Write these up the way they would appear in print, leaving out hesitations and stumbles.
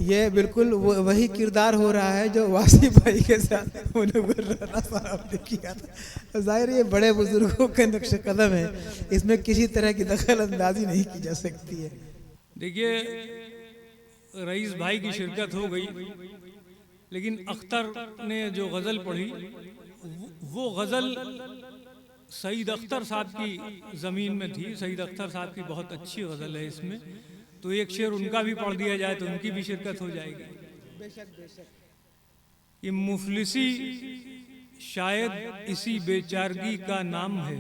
ये बिल्कुल वही किरदार हो रहा है जो वासी भाई के साथ मुनव्वर राणा साहब ने किया था। जाहिर ये बड़े बुजुर्गों के नक्श कदम है, इसमें किसी तरह की दखल अंदाजी नहीं की जा सकती है। देखिए, रईस भाई की शिरकत हो गई, लेकिन अख्तर ने जो गज़ल पढ़ी वो गज़ल सईद अख्तर साहब की ज़मीन में थी। सईद अख्तर साहब की बहुत अच्छी गज़ल है इसमें, तो एक शेर उनका भी पढ़ दिया जाए तो उनकी भी शिरकत हो जाएगी। ये मुफलिसी शायद इसी बेचारगी का नाम है,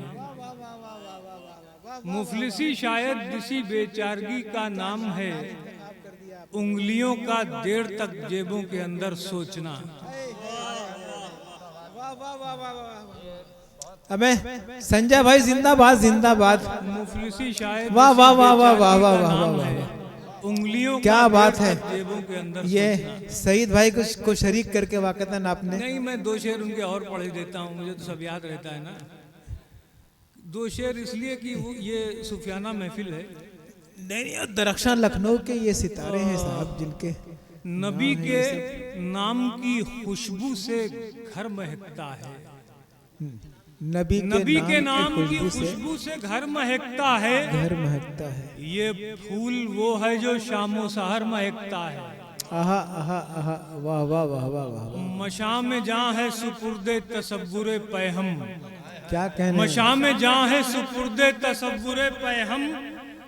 मुफलिसी शायद इसी बेचारगी का नाम है, उंगलियों का देर तक जेबों के अंदर सोचना। अबे संजय भाई जिंदाबाद जिंदाबाद। मुफलिसी शायद वाह वाह वाह वाह वाह वाह वाह वाह, उंगलियों क्या बात है। जेबों के अंदर ये सईद भाई को शरीक करके वाकतन आपने। नहीं, मैं दो शेर उनके और पढ़ देता हूँ, मुझे तो सब याद रहता है ना। दो शेर इसलिए कि वो ये सुफियाना महफिल है। नहीं, दरख्शां लखनऊ के ये सितारे हैं साहब, जिनके नबी के नाम की खुशबू से घर महकता है, नबी के नाम की खुशबू से घर महकता है, घर महकता है। ये फूल वो है जो शामो सहर महकता है। आहा आहा आहा, वाह वाह वाह वाह वाह। मशाम में जहाँ है सुपुर्दे तसव्वुरे पैहम, क्या कहने। मशाम में जहाँ है सुपुर्दे तसव्वुरे पैहम,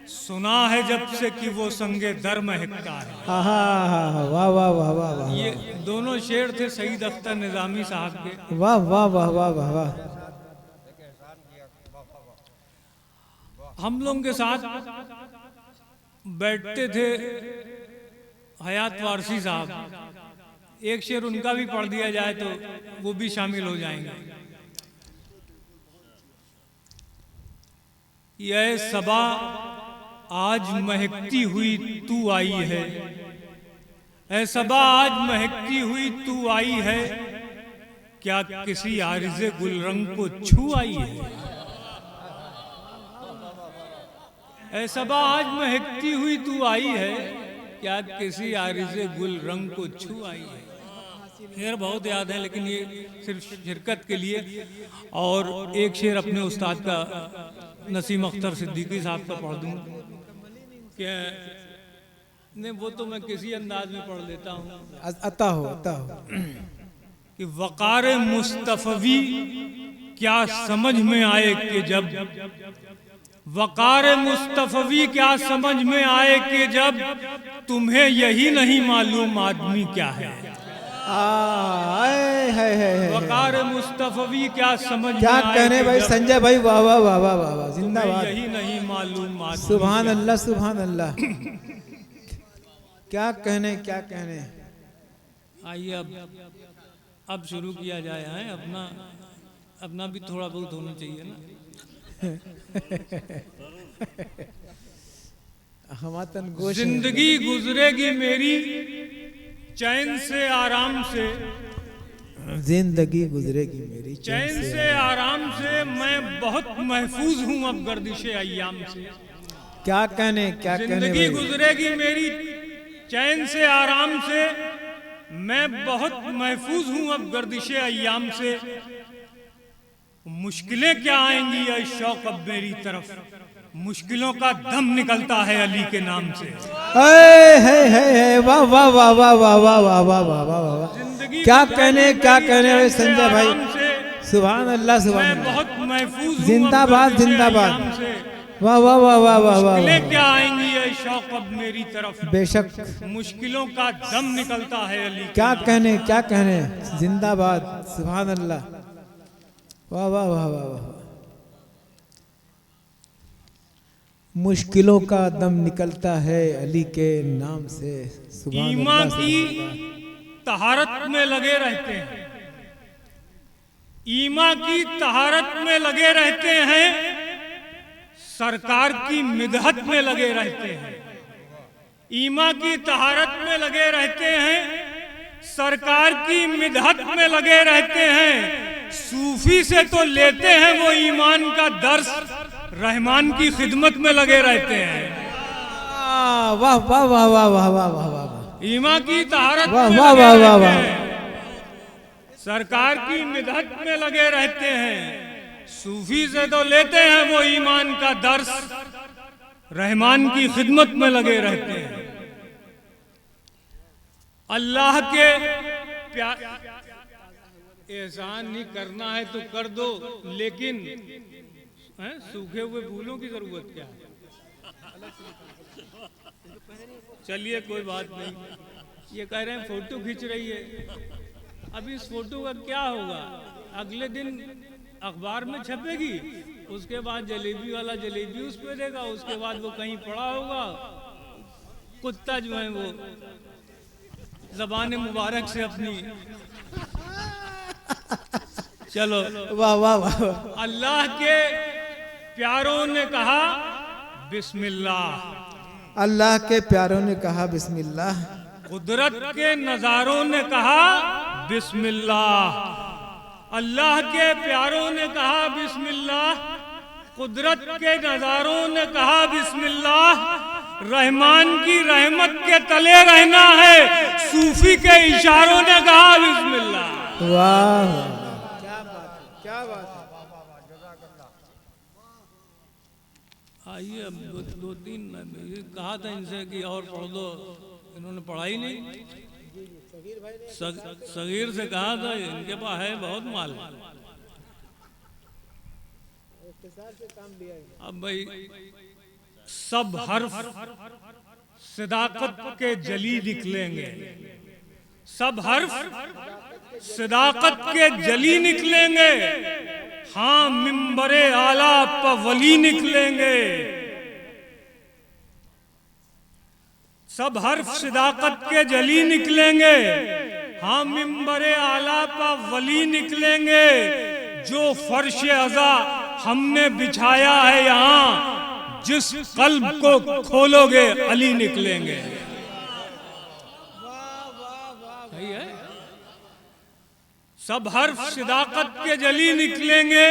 सुना है जब से कि वो संगे दर महकता है। आहा आहा, वाह वाह वाह वाह वाह। ये दोनों शेर थे सईद अख्तर निजामी साहब के। वाह वाह वाह वाह वाह वाह। हम लोगों के साथ बैठते थे हयात वारसी साहब, एक शेर उनका भी पढ़ दिया जाए तो वो भी शामिल हो जाएंगे। ये सबा आज महकती हुई तू आई है, ऐ सबा आज महकती हुई तू आई है, क्या किसी आरिज़े गुलरंग को छू आई है। ऐ सबा आज महकती हुई तू आई है, क्या किसी आरिज़े गुल रंग को छू आई है। शेर बहुत याद है, लेकिन ये सिर्फ शिरकत के लिए। और एक शेर अपने उस्ताद का नसीम अख्तर सिद्दीकी साहब का पढ़ दूँ क्या? नहीं, वो तो मैं किसी अंदाज में पढ़ लेता हूँ। अता हो कि वक़ार मुस्तफ़वी क्या समझ में आए कि जब, वक़ार मुस्तफ़वी क्या समझ में आए कि जब, तुम्हें यही नहीं मालूम आदमी क्या है। वक़ार मुस्तफ़वी क्या समझ क्या में कहने भाई संजय भाई, वाह वाह वाह वाह वाह वाह, तुम्हें जिंदाबाद। यही नहीं मालूम आदमी। सुभान अल्लाह सुभान अल्लाह। क्या कहने क्या कहने। आइए अब शुरू किया जाए। है अपना भी थोड़ा बहुत होना चाहिए ना। जिंदगी गुजरेगी मेरी चैन से आराम से, जिंदगी गुजरेगी मेरी चैन से आराम से, मैं बहुत महफूज हूँ अब गर्दिशे अय्याम से। क्या कहने क्या कहने। जिंदगी गुजरेगी मेरी चैन से आराम से, मैं बहुत महफूज हूँ अब गर्दिशे अय्याम से, मुश्किलें क्या आएंगी ऐ शौक अब मेरी तरफ, मुश्किलों का दम निकलता है अली के नाम से। वाह वाह वाह वाह वाह वाह वाह वाह वाह वाह वाह। क्या कहने संजय भाई, सुभान अल्लाह सुभान अल्लाह। बहुत महफूज हूँ जिंदाबाद जिंदाबाद। वाह वाह वाह वाह वाह वाह। मुश्किलें क्या आएंगी ऐ शौक अब मेरी तरफ, बेशक मुश्किलों का दम निकलता है अली। क्या कहने, जिंदाबाद सुभान अल्लाह। वाह वाह वाह वाह वाह। मुश्किलों का दम निकलता है अली के नाम से। ईमान की तहारत में लगे रहते हैं, ईमान की तहारत में लगे रहते हैं, सरकार की मिदहत में लगे रहते हैं। ईमान की तहारत में लगे रहते हैं, सरकार की मिदहत में लगे रहते हैं। सूफी से तो लेते हैं वो ईमान का दर्स, रहमान की खिदमत में लगे रहते हैं। वाह वाह वाह वाह वाह वाह वाह वाह। ईमा की तहारत वाह में वाह लगे वाह वाह रहते वाह। हैं, सरकार की मिदहत में लगे रहते हैं। सूफी से तो लेते हैं वो ईमान का दर्स, रहमान की खिदमत में लगे रहते हैं। अल्लाह के एहसान नहीं करना है तो कर दो, लेकिन सूखे हुए फूलों की जरूरत क्या है। चलिए कोई बात नहीं। ये कह रहे हैं फोटो खींच रही है, अब इस फोटो का क्या होगा? अगले दिन अखबार में छपेगी, उसके बाद जलेबी वाला जलेबी उस पे देगा, उसके बाद वो कहीं पड़ा होगा, कुत्ता जो है वो ज़बान मुबारक से अपनी। चलो, वाह वाह वाह वाह। अल्लाह के प्यारों ने कहा बिस्मिल्लाह, अल्लाह के प्यारों ने कहा बिस्मिल्लाह, कुदरत के नजारों ने कहा बिस्मिल्लाह। अल्लाह के प्यारों ने कहा बिस्मिल्लाह, कुदरत के नजारों ने कहा बिस्मिल्लाह। रहमान की रहमत के तले रहना है, सूफी के इशारों ने कहा बिस्मिल्लाह। वाह क्या बात है, क्या बात है। आइए अब दो तीन कहा था इनसे कि और पढ़ दो, इन्होंने पढ़ा ही नहीं। सगीर से कहा था, इनके पास है बहुत माल। अब भाई सब हर्फ सदाकत के जली निकलेंगे, सब हर्फ सदाकत के जली निकलेंगे। हाँ मिंबरे आला पर वली निकलेंगे, सब हर्फ सदाकत के जली निकलेंगे। हाँ मिंबरे आला पर वली निकलेंगे। जो फर्श अज़ा हमने बिछाया है यहाँ, जिस कल्ब को खोलोगे अली निकलेंगे। सही है। सब हर्फ सदाकत के जली निकलेंगे,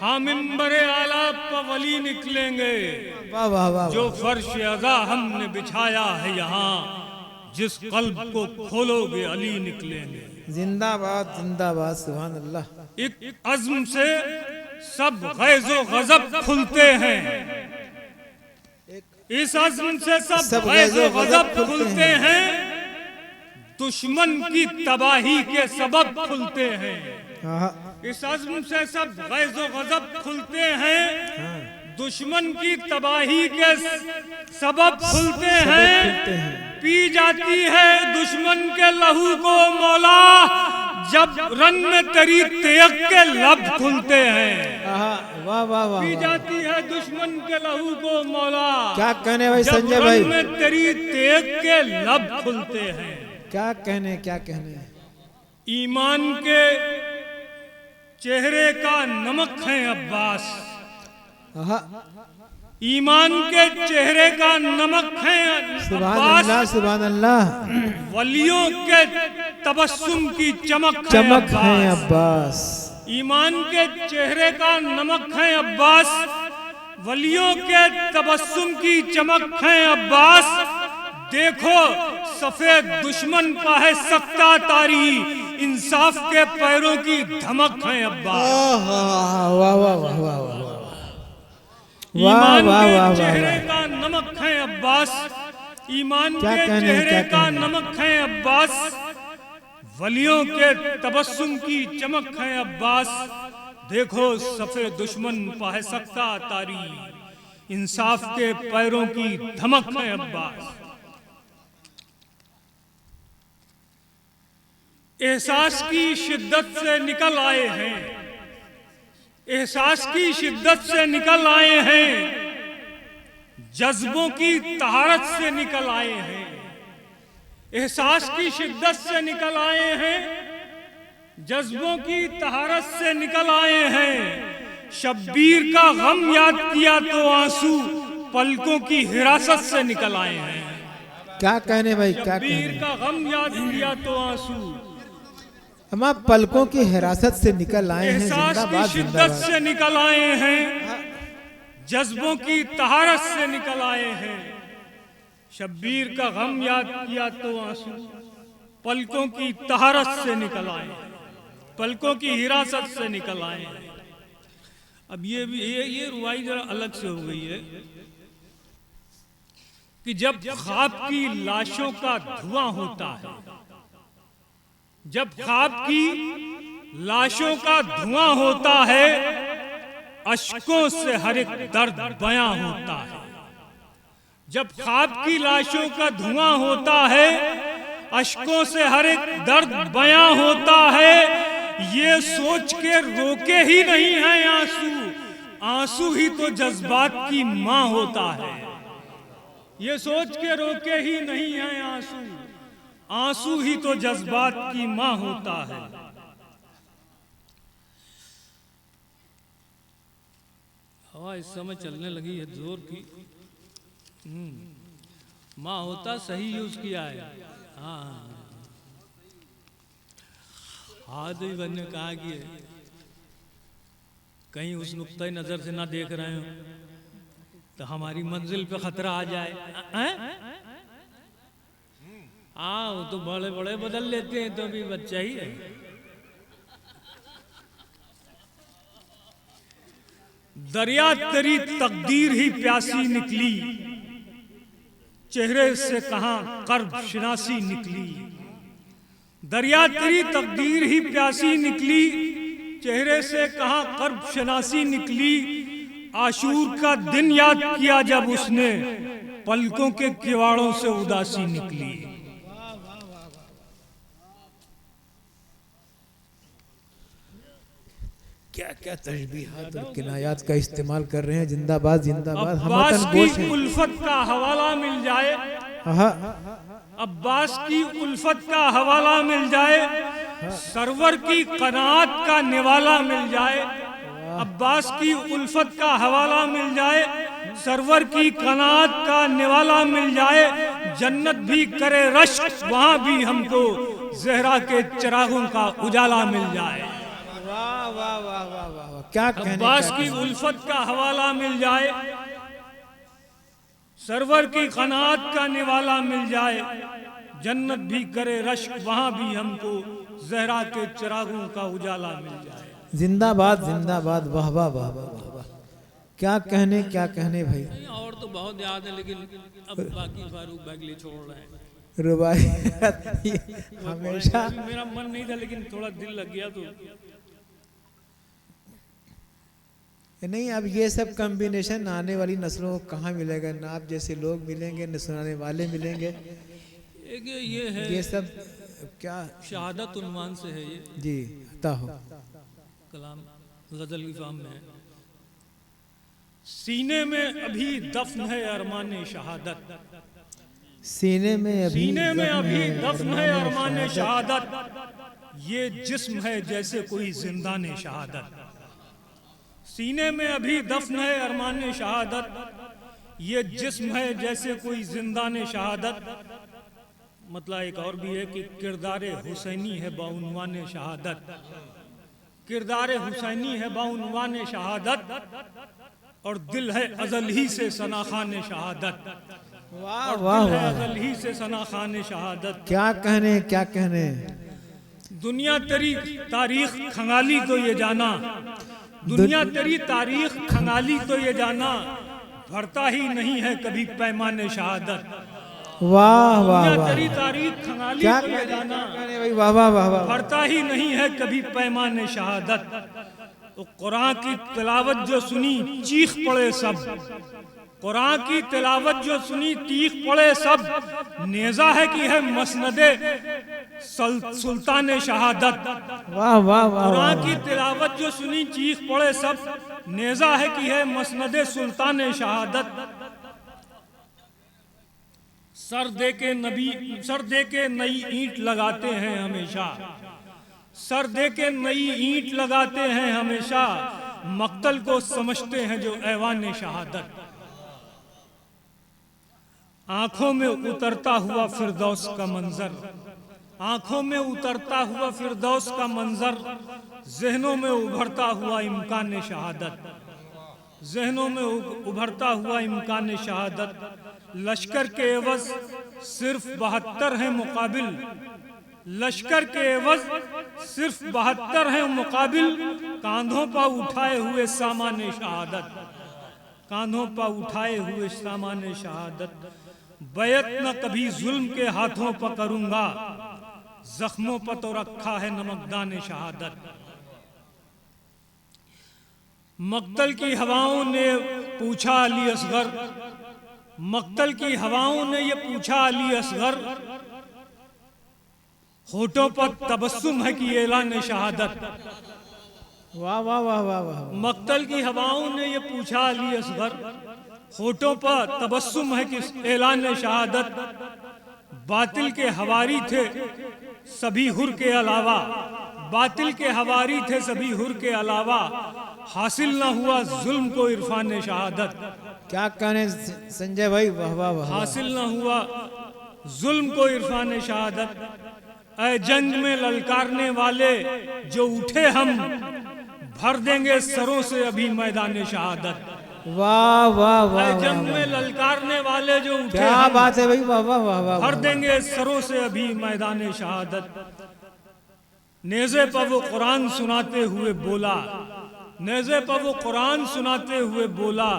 हाँ मिंबरे आला पर वली निकलेंगे। वाह वाह वाह। जो फर्श अज़ा हमने बिछाया है यहाँ, जिस कल्ब को खोलोगे अली निकलेंगे। जिंदाबाद जिंदाबाद, सुभान अल्लाह। एक अज़्म से सब गैज़ो गज़ब खुलते हैं, इस अज़्म से सब गैज़ो गज़ब खुलते हैं। दुश्मन की तबाही के सबब खुलते हैं, इस अज़्म से सब गैज़ो गज़ब खुलते हैं। दुश्मन की तबाही के सबब खुलते हैं। पी जाती है दुश्मन के लहू को मौला, जब रन में तेरी तेग के लब खुलते हैं। वाह वाह वाह। पी जाती है दुश्मन के लहू को मौला, क्या कहने भाई जब संजय भाई, रन में तेरी तेग के लब खुलते हैं। क्या कहने क्या कहने। ईमान के चेहरे का नमक है अब्बास, ईमान के चेहरे का नमक है सुभान अब्बास। अल्लाह सुभान अल्लाह। वलियों के तबस्सुम की चमक चमक है है अब्बास। अब्बास। ईमान के चेहरे का नमक है अब्बास, वलियों के तबस्सुम की चमक है अब्बास। देखो सफेद दुश्मन का है सख्ता तारी, इंसाफ के पैरों की धमक है अब्बास। वाह वाह वाह वाह वाह। ईमान वाह, के वाह, वाह, चेहरे वाह। का नमक है अब्बास, ईमान क्या के कहने, चेहरे क्या का कहने। नमक है अब्बास। वलियों के तबस्सुम की चमक है अब्बास। देखो सफेद दुश्मन पाहे सकता तारी, इंसाफ के पैरों की धमक है अब्बास। एहसास की शिद्दत से निकल आए हैं, एहसास की शिद्दत से निकल आए हैं, जज्बों की तहारत से निकल आए हैं। एहसास की शिद्दत से निकल आए हैं, जज्बों की तहारत से निकल आए हैं। शब्बीर का गम याद किया तो आंसू पलकों की हिरासत से निकल आए हैं। क्या कहने भाई, क्या शब्बीर कहने। का गम याद किया तो आंसू हम आप पलकों की हिरासत से निकल आए हैं। एहसास की जिंदाबाद शिद्दत जिंदाबाद। से निकल आए हैं, जज्बों की तहारत से निकल आए हैं। शब्बीर का गम याद किया तो आंसू पलकों की तहरत से निकल आए, पलकों की हिरासत से निकल आए। अब ये रुवाई जरा अलग से हो गई है कि जब ख्वाब की लाशों का धुआं होता है, जब ख्वाब की लाशों का धुआं होता है, अश्कों से हर एक दर्द बयां होता है। जब ख्वाब की लाशों का धुआं होता है, अश्कों से हर एक दर्द बयां होता है। ये सोच के रोके ही नहीं है आंसू, आंसू ही तो जज्बात की मां होता है। ये सोच के रोके ही नहीं है आंसू, आंसू ही तो जज्बात की मां होता है। हवा इस समय चलने लगी है जोर की। माँ होता सही यूज किया है। हाँ, हादी बन ने कहा कि कहीं उस नुक्ता नजर से ना देख रहे हो तो हमारी मंजिल पे खतरा आ जाए। हाँ, वो तो बड़े बड़े बदल लेते हैं, तो भी बच्चा ही है। दरिया तेरी तकदीर ही प्यासी निकली, चेहरे से कहां कर्ब शिनासी निकली। दरिया तेरी तकदीर ही प्यासी निकली, चेहरे से कहां कर्ब शिनासी निकली। आशूर का दिन याद किया जब उसने, पलकों के किवाड़ों से उदासी निकली। क्या क्या तशबीहात और किनायात का इस्तेमाल कर रहे हैं। जिंदाबाद जिंदाबाद। अब्बास की उल्फत का हवाला मिल जाए, अब्बास की उल्फत का हवाला मिल जाए, सरवर की कनात का निवाला मिल जाए। अब्बास की उल्फत का हवाला मिल जाए, सरवर की कनात का निवाला मिल जाए। जन्नत भी करे रश्क, वहां भी हमको ज़हरा के चिरागों का उजाला मिल जाए। वाह वाह वाह वाह वाह, क्या कहने। अब्बास की उल्फत का हवाला मिल जाए, सरवर की कनात का निवाला मिल जाए। जन्नत भी करे रश्क, वहां भी हमको ज़हरा के चिरागों का उजाला मिल जाए। जिंदाबाद जिंदाबाद। वाह वाह वाह वाह वाह, क्या कहने क्या कहने भाई। और तो बहुत याद है, लेकिन अब बाकी फारूक बैगली छोड़ रहे हैं। रुबाइयत हमेशा मेरा मन नहीं था, लेकिन थोड़ा दिल लग गया तो नहीं। अब ये सब कॉम्बिनेशन आने वाली नस्लों को कहाँ मिलेगा। ना आप जैसे लोग मिलेंगे, न सुनाने वाले मिलेंगे। एक ये है, ये सब क्या शहादत उन्वान से है ये जी। अता हो कलाम गजल की फाम में। सीने में अभी दफन है अरमान शहादत, सीने में अभी दफन है अरमान शहादत। ये जिस्म है जैसे कोई जिंदाने शहादत। सीने में अभी दफन है अरमान शहादत, ये जिस्म है जैसे कोई जिंदाने शहादत। मतलब एक और भी है कि किरदार हुसैनी है बाउनवान शहादत, किरदार हुसैनी है बाउनवान शहादत। और दिल है अजल ही से सनाखान शहादत। वाह वाह वाह, अजल ही से सनाखान शहादत। क्या कहने क्या कहने। दुनिया तेरी तारीख खंगाली तो ये जाना, दुनिया तेरी तारीख खंगाली तो ये जाना, भरता ही नहीं है कभी पैमाने शहादत। वाह वाह दुनिया वाह, तेरी तारीख खंगाली क्या तो ये जाना, कहने भाई। वाह वाह वाह वाह। भरता ही नहीं है कभी पैमाने शहादत। तो कुरान की तिलावत जो सुनी चीख पड़े सब, कुरान की तिलावत जो सुनी चीख पड़े सब। नेजा है कि है मसनदे सुल्तान शहादत। वाह वाह वाह। कुरान की तिलावत जो सुनी चीख पड़े सब। नेजा है कि है मसनदे सुल्तान शहादत। सर दे के नई ईंट लगाते हैं हमेशा, सर दे के नई ईंट लगाते हैं हमेशा। मक्तल को समझते हैं जो ऐवान शहादत। आंखों में उतरता हुआ फिरदौस का मंजर, आंखों में उतरता हुआ फिरदौस का मंजर। जहनों में उभरता हुआ इम्कान शहादत, जहनों में उभरता हुआ इम्कान शहादत। लश्कर के एवज सिर्फ 72 हैं मुकाबिल, लश्कर के एवज सिर्फ 72 हैं मुकाबिल, कांधों पर उठाए हुए सामान शहादत, कांधों पर उठाए हुए सामान शहादत। बैत न कभी जुल्म के हाथों पर करूंगा, जख्मों पर तो रखा है नमकदान शहादत। मक्तल की हवाओं ने पूछा अली असगर, मक्तल की हवाओं ने ये पूछा अली असगर, होठों पर तबस्सुम है कि ऐलान शहादत। वाह वाह वाह वाह वाह। मक्तल की हवाओं ने ये पूछा अली असगर, होठों पर तबस्सुम है कि ऐलान शहादत। बातिल के हवारी थे सभी हुर के अलावा, बातिल के हवारी थे सभी हुर के अलावा, हासिल ना हुआ जुल्म को इरफान शहादत। क्या कहने संजय भाई, वाह वाह वाह। हासिल ना हुआ जुल्म को इरफान शहादत। ऐ जंग में ललकारने वाले जो उठे हम, भर देंगे सरों से अभी मैदान शहादत। वाह वाह वाह। ऐ जंग में ललकारने वाले जो उठे क्या हम, बात है भाई, वाह वाह वाह वाह। भर देंगे सरों से अभी मैदान शहादत। नेज़े पर वो कुरान सुनाते हुए बोला, नेज़े पर वो कुरान सुनाते हुए बोला,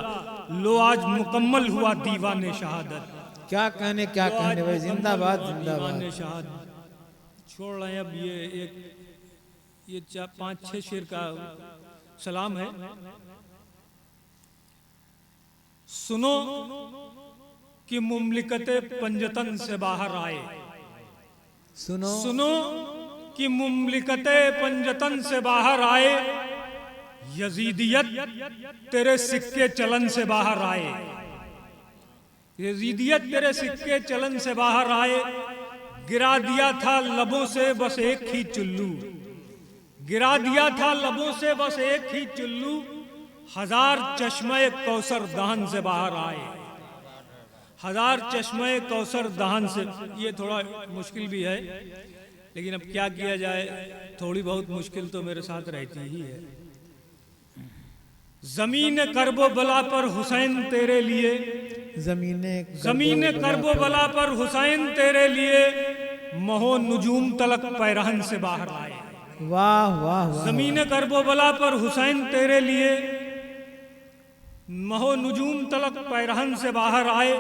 लो आज मुकम्मल हुआ दीवान शहादत। क्या कहने भाई, जिंदाबाद जिंदाबाद। दीवान शहादत। छोड़ रहे हैं अब ये 5-6 शेर का सलाम है। सुनो कि मुमलिकते पंजतन से बाहर आए, सुनो सुनो कि मुमलिकते पंजतन से बाहर आए, यजीदियत तेरे सिक्के चलन से बाहर आए, यजीदियत तेरे सिक्के चलन से बाहर आए। गिरा दिया था लबों से बस एक ही चुल्लू, गिरा दिया था लबों से बस एक ही चुल्लू, हजार चश्मे कौसर दहन से बाहर आए, हजार चश्मे कौसर दहन से। ये थोड़ा मुश्किल भी है, लेकिन अब क्या किया जाए, थोड़ी बहुत मुश्किल तो मेरे साथ रहती ही है। जमीन करबो बला पर हुसैन तेरे लिए, जमीन करबो बला पर हुसैन तेरे लिए, महो नुजूम तलक पैरहन से बाहर आए। वाह वाह वाह। जमीन करबो बला पर हुसैन तेरे लिए, महो नुजूम तलक पैरहन से बाहर आए।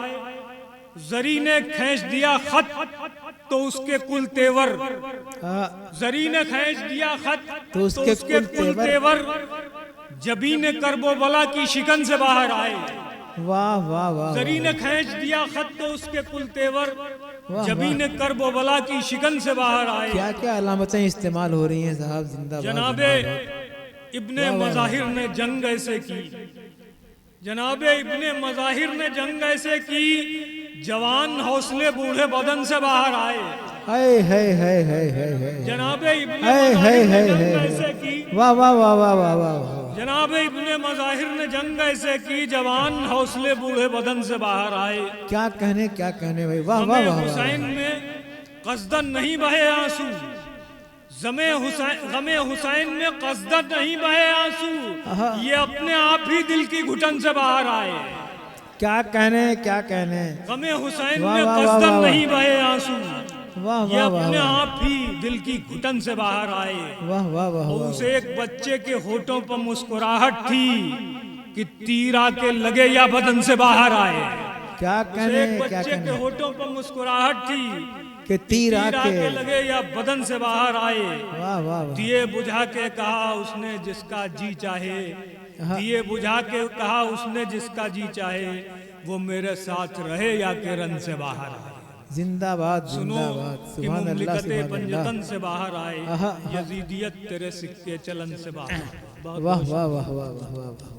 जरी ने खींच दिया खत तो उसके कुल तेवर, जरी ने खींच दिया खत तो उसके कुल तेवर, जबीन करबो बला की शिकन से बाहर आए। वाह वाह वाह। जरी ने खींच दिया खत तो उसके कुल तेवर, जबीन करबो बला की शिकन से बाहर आए। क्या क्या अलामतें इस्तेमाल हो रही हैं साहब, जिंदाबाद। जनाबे इब्ने मज़ाहिर ने जंग ऐसे की, जनाबे इब्ने मज़ाहिर ने जंग ऐसे की, जवान हौसले बूढ़े बदन से बाहर आए। हाय हाय हाय हाय हाय। जनाबे इब्ने मज़ाहिर ने जंग ऐसे की, वाह वाह वाह वाह वाह वाह। जनाबे इब्ने मज़ाहिर ने जंग ऐसे की, जवान हौसले बूढ़े बदन से बाहर आए। क्या कहने भाई, वाह वाह वाह। हुसैन में कसदन नहीं बहे आंसू, गमे हुसैन में कसदन नहीं बहे आंसू, ये अपने आप ही दिल की घुटन से बाहर आए। क्या कहने। गमे हुसैन में कसदन नहीं बहे आंसू, वाह ये वाह अपने वाह। आप ही दिल की घुटन से बाहर आए। वाह वाह वाह। उस एक बच्चे के होठों पर मुस्कुराहट थी कि तीर आके लगे या बदन से बाहर आए। क्या कहने। एक बच्चे के होठों पर मुस्कुराहट थी कि तीर आके लगे या बदन से बाहर आए। वाह वाह वाह। दिए बुझा के कहा उसने जिसका जी चाहे, दिए बुझा के कहा उसने जिसका जी चाहे, वो मेरे साथ रहे या के रन से बाहर आए। जिंदाबाद सुनो जिंदाबाद। कि सुभान अल्लाह मुमलिकते सुभान पंजतन अल्लाह। से बाहर आए, आहा। यजीदियत तेरे सिक्के चलन से बाहर। वाह वाह वाह वाह वाह वाह।